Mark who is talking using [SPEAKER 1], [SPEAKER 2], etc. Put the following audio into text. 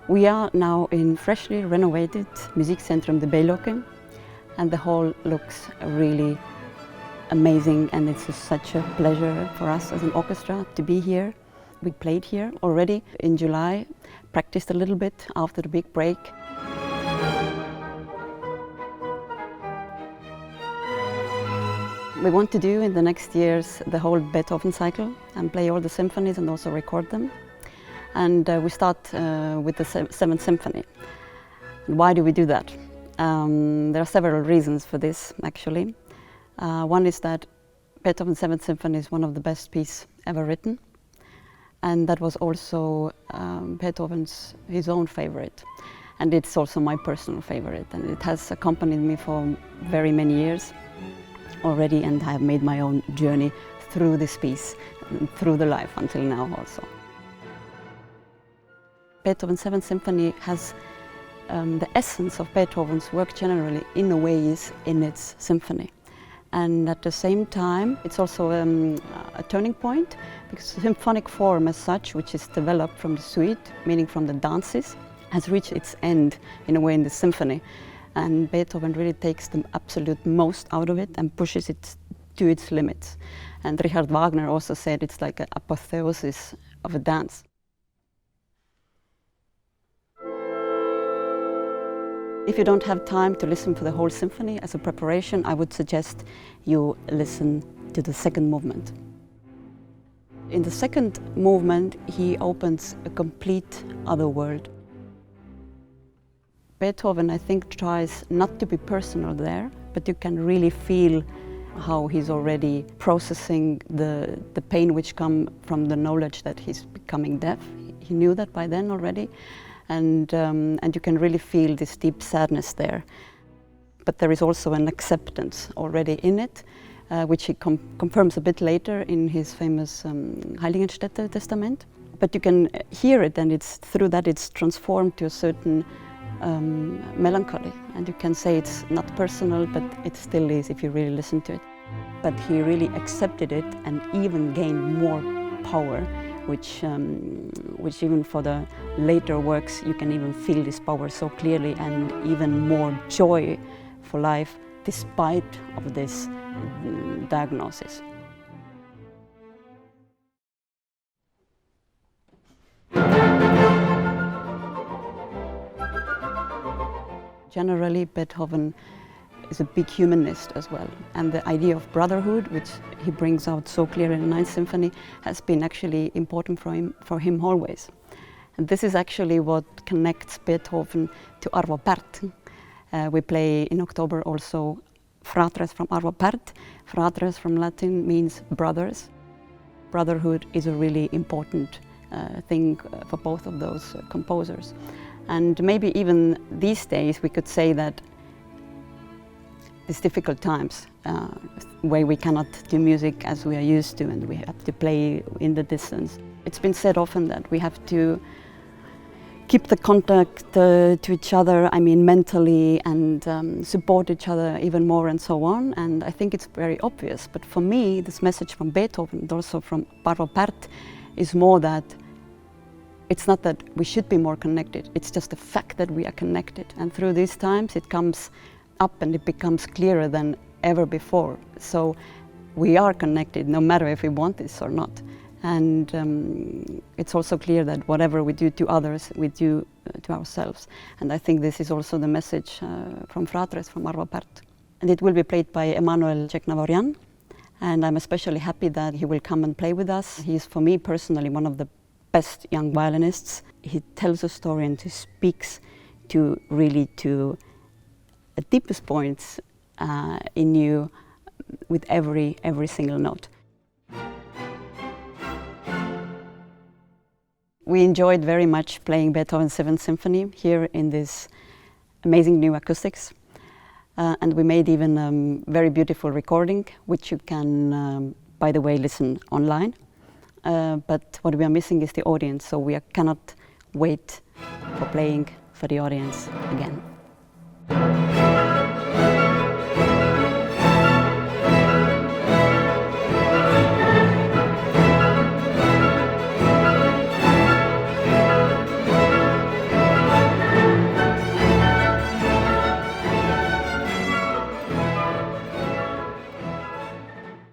[SPEAKER 1] We are now in freshly renovated Muziekcentrum de Beelokken, and the hall looks really amazing, and it's such a pleasure for us as an orchestra to be here. We played here already in July, practiced a little bit after the big break. We want to do in the next years the whole Beethoven cycle and play all the symphonies and also record them. And we start with the Seventh Symphony. Why do we do that? There are several reasons for this, actually. One is that Beethoven7 Symphony is one of the best pieces ever written, and that was also Beethoven's his own favorite, and it's also my personal favorite, and it has accompanied me for very many years already, and I have made my own journey through this piece, through the life until now also. Beethoven7 Symphony has the essence of Beethoven's work generally in a way is in its symphony. And at the same time, it's also a turning point, because the symphonic form as such, which is developed from the suite, meaning from the dances, has reached its end in a way in the symphony. And Beethoven really takes the absolute most out of it and pushes it to its limits. And Richard Wagner also said it's like an apotheosis of a dance. If you don't have time to listen to the whole symphony as a preparation, I would suggest you listen to the second movement. In the second movement, he opens a complete other world. Beethoven, I think, tries not to be personal there, but you can really feel how he's already processing the pain which comes from the knowledge that he's becoming deaf. He knew that by then already. And you can really feel this deep sadness there. But there is also an acceptance already in it, which he confirms a bit later in his famous Heiligenstädte Testament. But you can hear it, and it's through that it's transformed to a certain melancholy. And you can say it's not personal, but it still is if you really listen to it. But he really accepted it and even gained more power, which even for the later works you can even feel this power so clearly, and even more joy for life despite of this diagnosis. Generally, Beethoven is a big humanist as well, and the idea of brotherhood, which he brings out so clear in the Ninth Symphony, has been actually important for him always. And this is actually what connects Beethoven to Arvo Pärt. We play in October also Fratres from Arvo Pärt. Fratres from Latin means brothers. Brotherhood is a really important thing for both of those composers. And maybe even these days we could say that these difficult times, where we cannot do music as we are used to, and we have to play in the distance. It's been said often that we have to keep the contact to each other, I mean mentally, and support each other even more and so on. And I think it's very obvious, but for me this message from Beethoven and also from Arvo Pärt is more that it's not that we should be more connected, it's just the fact that we are connected. And through these times it comes up and it becomes clearer than ever before. So we are connected no matter if we want this or not. And it's also clear that whatever we do to others, we do to ourselves. And I think this is also the message from Fratres, from Arvo Pärt. And it will be played by Emanuel Ceknavorian. And I'm especially happy that he will come and play with us. He is, for me personally, one of the best young violinists. He tells a story and he speaks to the deepest points in you with every single note. We enjoyed very much playing Beethoven7 Symphony here in this amazing new acoustics. And we made even a very beautiful recording, which you can, by the way, listen online. But what we are missing is the audience, so we cannot wait for playing for the audience again.